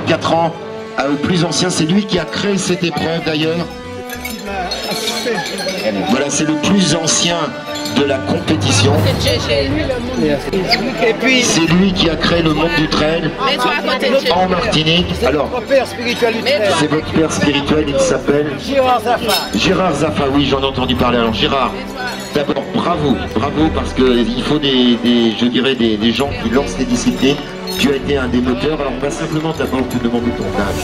4 ans au plus ancien. C'est lui qui a créé cette épreuve d'ailleurs. Voilà, c'est le plus ancien de la compétition. C'est lui qui a créé le monde du trail en Martinique. Alors, c'est votre père spirituel, il s'appelle Gérard Zaffa. Gérard Zaffa, oui, j'en ai entendu parler. Alors Gérard, d'abord bravo, bravo, parce qu'il faut je dirais des gens qui lancent les disciplines. Tu as été un des moteurs, alors on va simplement d'abord te demander ton âge.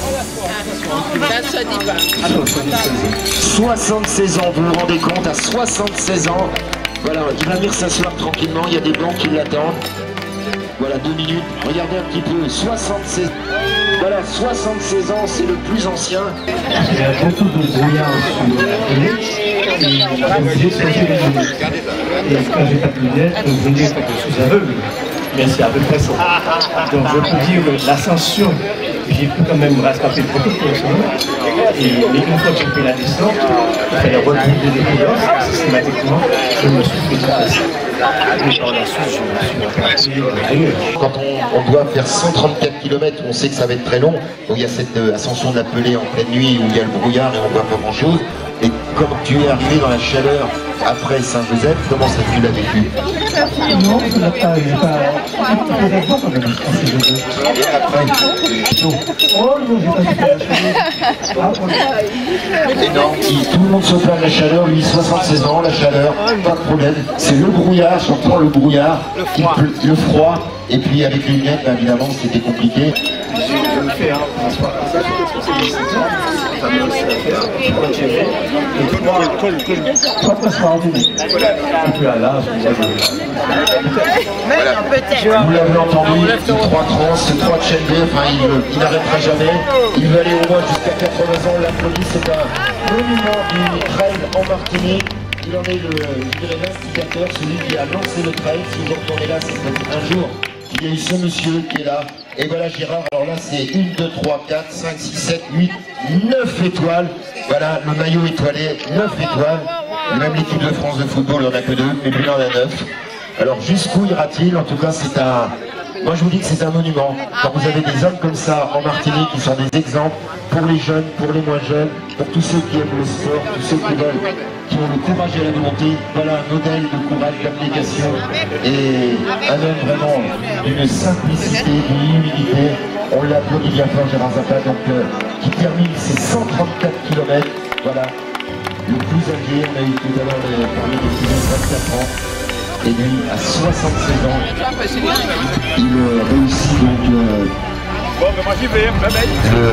Ça se dit pas. 76 ans, vous vous rendez compte, à 76 ans, voilà, il va venir s'asseoir tranquillement, il y a des bancs qui l'attendent. Voilà, 2 minutes, regardez un petit peu, 76, voilà, 76 ans, c'est le plus ancien. Il y a beaucoup de brouillard sur la télé, et j'ai séché les lunettes. Et quand j'ai pas de lunettes, vous me dites que je suis aveugle. Mais c'est à peu près ça. Donc je peux dire que l'ascension, j'ai pu quand même rattraper beaucoup de personnes. Mais une fois que j'ai fait la descente, il fallait reprendre des pilotes. Systématiquement, je me suis fait dépasser. Et par la suite, je me suis rattrapé ailleurs. Quand on doit faire 134 km, on sait que ça va être très long. Donc il y a cette ascension de la Pelée en pleine nuit où il y a le brouillard et on voit pas grand chose. Et quand tu es arrivé dans la chaleur après Saint-Joseph, comment ça tu l'as vécu? Non, je n'ai pas raison quand même. Et après, Oh non, j'ai pas fait et non, tout le monde se plaint de la chaleur, lui 76 ans, la chaleur, pas de problème. C'est le brouillard, surtout le brouillard, le froid, et puis avec les lunettes, ben, évidemment, c'était compliqué. Je le fais, hein, Vous l'avez entendu, il croit trans, 3 chaînes, enfin il n'arrêtera jamais. Il veut aller au moins jusqu'à 80 ans, l'applaudit, c'est un monument du trail en Martinique. Il en est l'instigateur, celui qui a lancé le trail. Si vous retournez là, c'est un jour qu'il y a eu ce monsieur qui est là. Et voilà Gérard, alors là c'est 1, 2, 3, 4, 5, 6, 7, 8, 9 étoiles. Voilà, le maillot étoilé, 9 étoiles. Même l'équipe de France de football, il n'y en a que 2, mais lui il en a 9. Alors jusqu'où ira-t-il? En tout cas c'est un... Moi je vous dis que c'est un monument. Quand vous avez des hommes comme ça en Martinique qui sont des exemples pour les jeunes, pour les moins jeunes, pour tous ceux qui aiment le sport, tous ceux qui veulent, qui ont le courage et la volonté, voilà un modèle de courage, d'application et un homme vraiment d'une simplicité, d'une humilité. On l'applaudit bien fort Gérard Zaffa, donc qui termine ses 134 km. Voilà, le plus âgé, on a eu tout à l'heure parmi des petits de 24 ans. Et lui, à 76 ans, il réussit donc le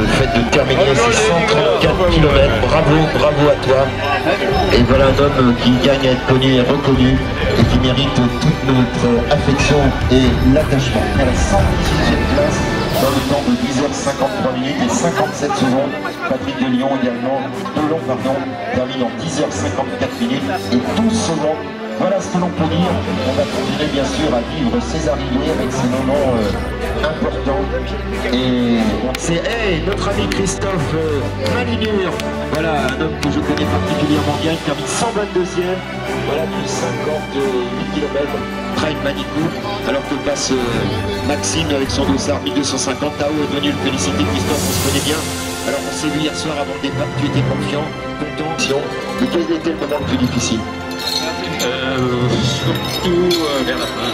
fait de terminer ses 134 km. Bravo, bravo à toi. Et voilà un homme qui gagne à être connu et reconnu et qui mérite toute notre affection et l'attachement. À la 118e place, dans le temps de 10h53 minutes et 57 secondes. Patrick de Lyon également, termine en 10h54 minutes et 12 secondes. Voilà ce que l'on peut dire. On va continuer bien sûr à vivre ces arrivées avec ces moments importants. Et c'est notre ami Christophe Malinure. Voilà un homme que je connais particulièrement bien, qui termine 122e. Voilà plus 58 km. Trail Manicou. Alors que passe Maxime avec son dossard 1250. Tao est venu le féliciter. Christophe, on se connaît bien. Alors on s'est vu hier soir avant le départ. Tu étais confiant, content. Mais quel était le moment le plus difficile? Surtout vers la fin.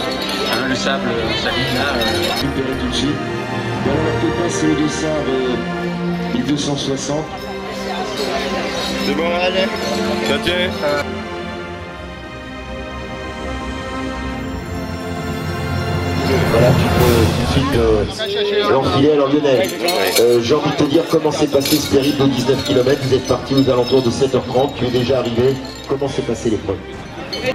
Hein, le sable, ça vit là. Récupérer tout de suite. Voilà, que passe le dossard 1260. C'est bon, allez. Ça tient. Voilà, tu peux tout de suite l'enfiler. Alors Lionel, j'ai envie de te dire comment s'est passé ce périple de 19 km. Vous êtes parti aux alentours de 7h30, tu es déjà arrivé. Comment s'est passé l'épreuve?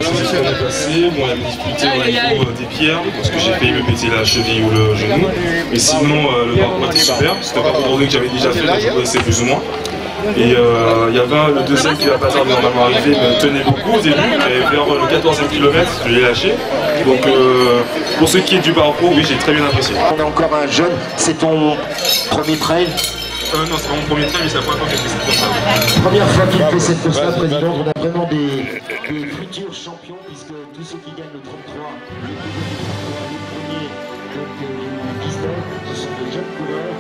Ça s'est très bien passé, bon, la difficulté au niveau des pierres, parce que j'ai failli me péter la cheville ou le genou. Mais sinon, le parcours était super, c'était un parcours que j'avais déjà fait, donc je connaissais plus ou moins. Et il y avait le deuxième qui va pas tarder normalement arriver, me tenait beaucoup au début, et vers le 14e kilomètre, je l'ai lâché. Donc pour ce qui est du parcours, oui, j'ai très bien apprécié. On est encore un jeune, c'est ton premier trail? Non, c'est pas mon premier trail, mais c'est la première fois que j'ai fait cette course-là. Première fois qu'il fait cette course-là, président, on a vraiment des futurs champions, puisque tous ceux qui gagnent le 33, le premier, donc 19, ce sont de jeunes coureurs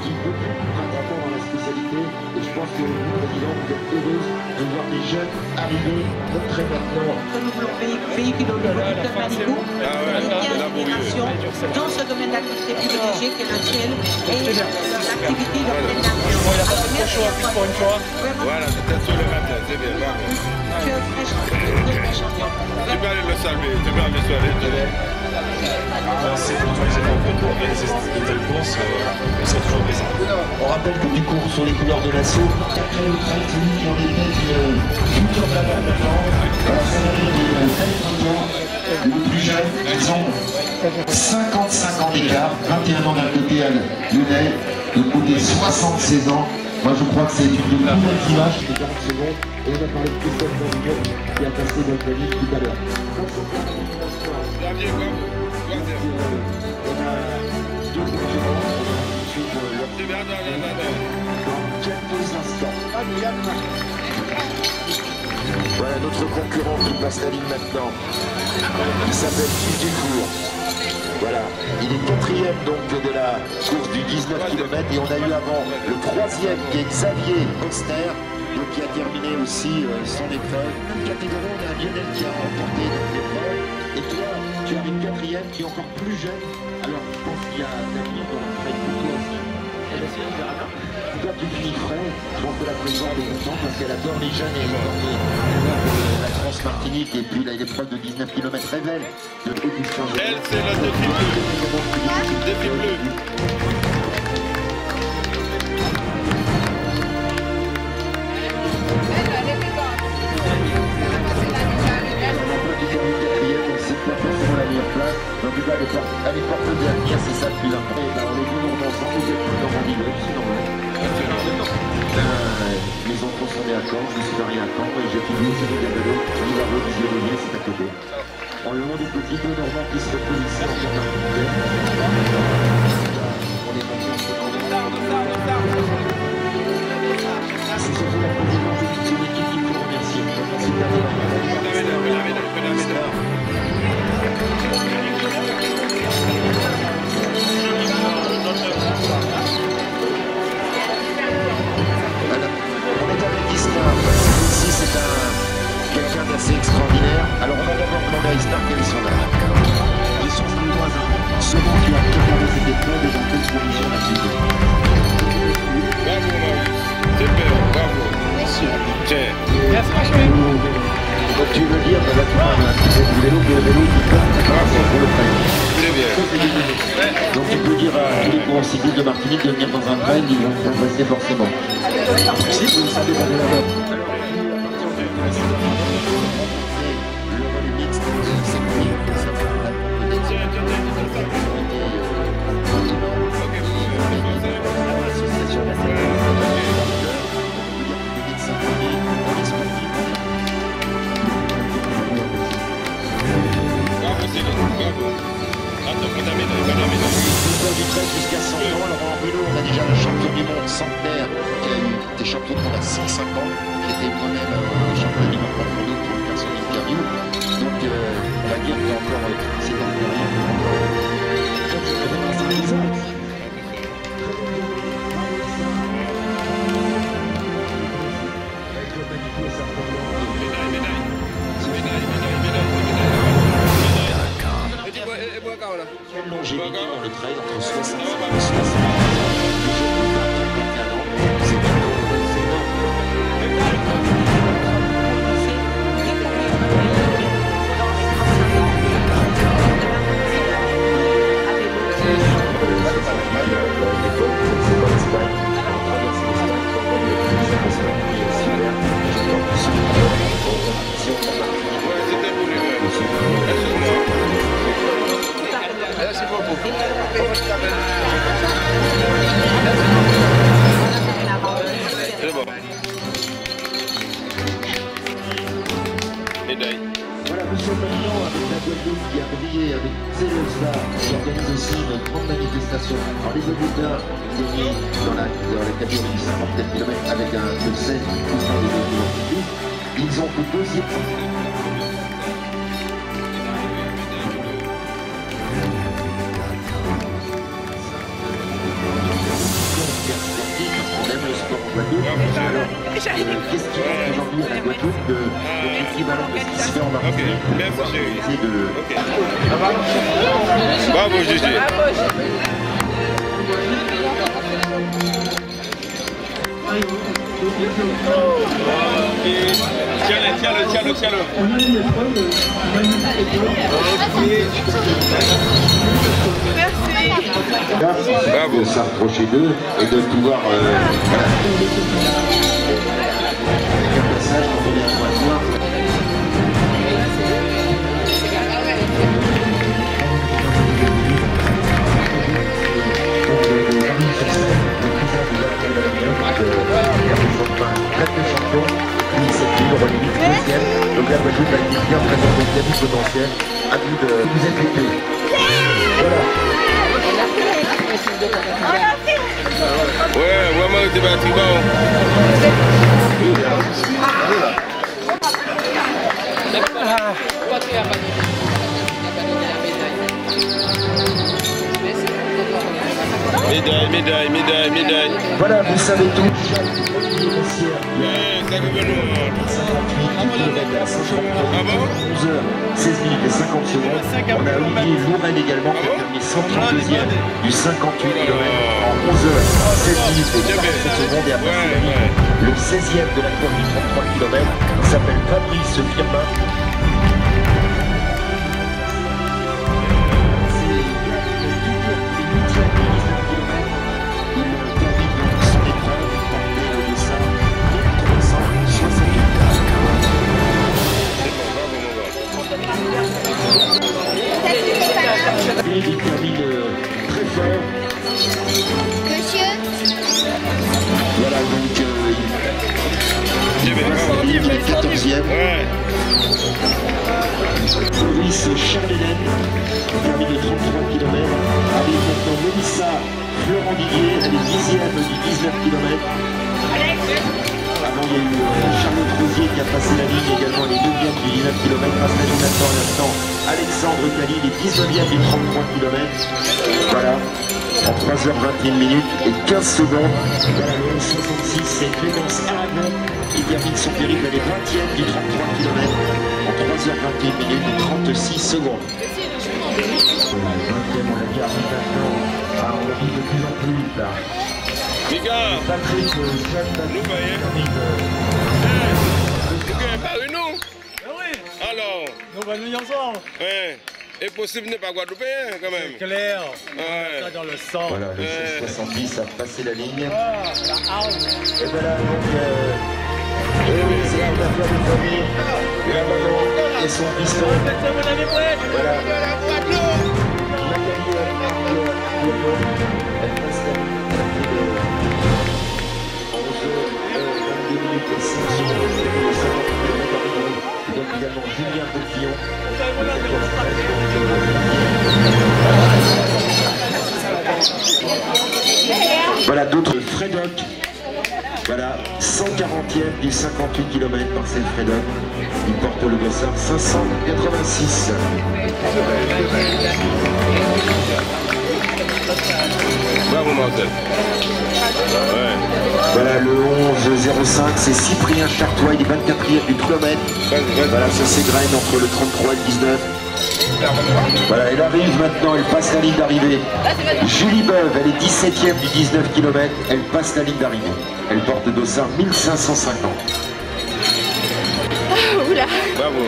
qui depuis pratiquement dans la spécialité. Et je pense que vous, président, vous êtes heureux de voir des jeunes arriver, montrer maintenant. Que nous voulons véhiculer au niveau du club Manico, une génération dans ce domaine d'activité privilégié qui est la tienne et l'activité de Merci pour une fois. Voilà, c'était sur le matin, c'est bien. Tu es un vrai champion. Tu peux aller le saluer, tu peux aller saluer. C'est pour organiser de telles courses, on sera toujours présent. On rappelle que tu cours sur les couleurs de l'assaut. Tu as créé le trail, celui qui en était une future valeur maintenant. La salarié de le plus jeune, ils ont 55 ans d'écart, 21 ans d'un côté à Lyonnais, de l'autre côté 76 ans. Moi je crois que c'est une de plus belles images. 40 secondes, et on a parlé de Christophe Bourguignon qui a passé notre ligne tout à l'heure. On a deux concurrents qui suivent leur dans quelques instants. Voilà notre concurrent qui passe la ligne maintenant. Il s'appelle Yves Dufour. Voilà, il est quatrième donc de la course du 19 km et on a eu avant le troisième qui est Xavier Oster, donc qui a terminé aussi son épreuve. Catégorie, on a Lionel qui a remporté l'épreuve et toi tu arrives quatrième qui est encore plus jeune. Alors je pense qu'il y a Damien dans la fête pour toi aussi. Toi tu finis frais, je pense que la présidente est contente parce qu'elle adore les jeunes et elle adore la Trans-Martinique et puis l'épreuve de 19 km révèle de Augustin. Elle, c'est le défi bleu. Défi bleu. En tout cas, elle est porte d'avenir, c'est ça le plus important. On est venus ensemble, on est venus dans mon niveau, c'est normal. Les enfants sont nés à Caen, je me suis marié à Caen, et j'ai fini aussi du vélo, nous avons visionné, c'est à côté. En le monde des petits deux Normands qui se reposent ici en termes d'inventaire. On est parti en ce moment. C'est surtout la présidence de toute son équipe qu'il faut remercier. C'est la on est avec Istar. Ici, c'est quelqu'un d'assez extraordinaire. Alors, on va d'abord demander à Istar quel est son âge. J'ai son plus voisin. Second qui a préparé cette épreuve et dans quelles conditions d'activité. Bravo, Maurice. Super, bravo. Tiens. Donc, tu veux dire, là, tu parles du vélo, que le vélo, il peut pour le trail. C'est bien. Donc, tu peux dire à tous les coureurs cyclistes de Martinique de venir dans un trail, ils vont progresser forcément. Si vous ne savez pas de la bonne. Le relais mixte, c'est mieux pour savoir l'association du trail jusqu'à 100 ans. Alors en vélo, on a déjà le champion du monde centenaire qui a eu des champions du monde à 105 ans, qui était moi-même champion du monde pour une personne interview. Donc on va dire qu'il y a encore c'est dans le rien. Quelle longévité dans le trail entre 65 et 60 ans. C'est Voilà, monsieur Magnon avec la Guadeloupe qui a brillé avec Célestar, qui organise aussi une grande manifestation. Alors les auditeurs gagnés dans la catégorie du 50 km avec le 16 au sein des véhicules, ils ont fait deuxième. Guadeloupe. Alors, qu'est-ce qui manque aujourd'hui à la Guadeloupe de l'équivalent de ce qui se fait en Martinique pour pouvoir réaliser de... Bravo, Gigi. Tiens-le. Bravo. De s'approcher d'eux et de pouvoir voilà. Un passage quand on est à voir. Donc la Guadeloupe a été bien présentée, il y a du potentiel, à vous de vous écouter. Voilà. Ouais, vraiment le débat tribal. Médaille. Voilà, vous savez tout. Ouais, ça nous va nous. 11h, 16 minutes et 50 secondes. On a oublié Lorraine également qui a terminé 132e du 58 km en 11h, 16 minutes et 47 secondes. Et après, le 16e de la course du 33 km s'appelle Fabrice Firmin. Il termine très fort. Monsieur. Voilà, donc il passe la ligne, la 14e. Fabrice Charlenen, termine de 33 km. Arrive maintenant Mélissa Florent-Didier, elle est 10e du 19 km. Avant, il y a eu Charlotte Rosier qui a passé la ligne également, les 2e du 19 km. Passe la ligne maintenant à l'instant. Alexandre Cali, les 19e du 33 km. Voilà, en 3h21 minutes et 15 secondes. Voilà, le 66, c'est Clémence Aragon qui termine son périple, elle est 20e du 33 km. En 3h21 minutes et 36 secondes. Voilà, le 20e, on l'a vu arriver maintenant. Ah, on arrive de plus en plus vite là. Les gars, Patrick, Jeanne, nous voyez. Pas une nous. Alors, nous allons venir ensemble. Ouais. Et possible n'est pas guadeloupéen quand même. C'est clair. Ouais. Ça dans le sang. voilà, le 70 a passé la ligne. Ah, la arme. Et voilà, donc, c'est la affaire de famille. La maman et son piston. Voilà. Elle passe la ligne. 11h22 minutes et 5 secondes. Donc également Julien Boquillon. Voilà d'autres Frédoc. Voilà, 140e du 58 km Marcel Frédoc. Il porte le dossard 586. Bravo Marcel. Ouais. Voilà le 11-05, c'est Cyprien Chartois, il est 24e du kilomètre. Voilà, ça s'égrène entre le 33 et le 19. Voilà, elle arrive maintenant, elle passe la ligne d'arrivée. Julie Beuve, elle est 17e du 19 km, elle passe la ligne d'arrivée. Elle porte dossard 1550. Oula. Bravo.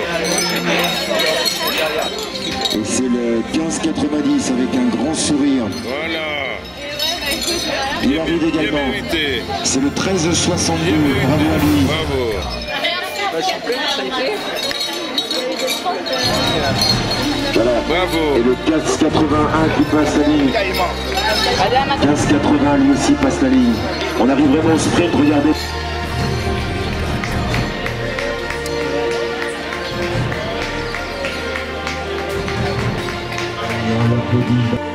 Et c'est le 15,90 avec un grand sourire. Voilà. Il arrive également. C'est le 13,62. Bravo à lui. Bravo. Voilà. Bravo. Et le 15,81 qui passe la ligne. 15,80 lui aussi passe la ligne. On arrive vraiment au sprint, regardez. Et on applaudit.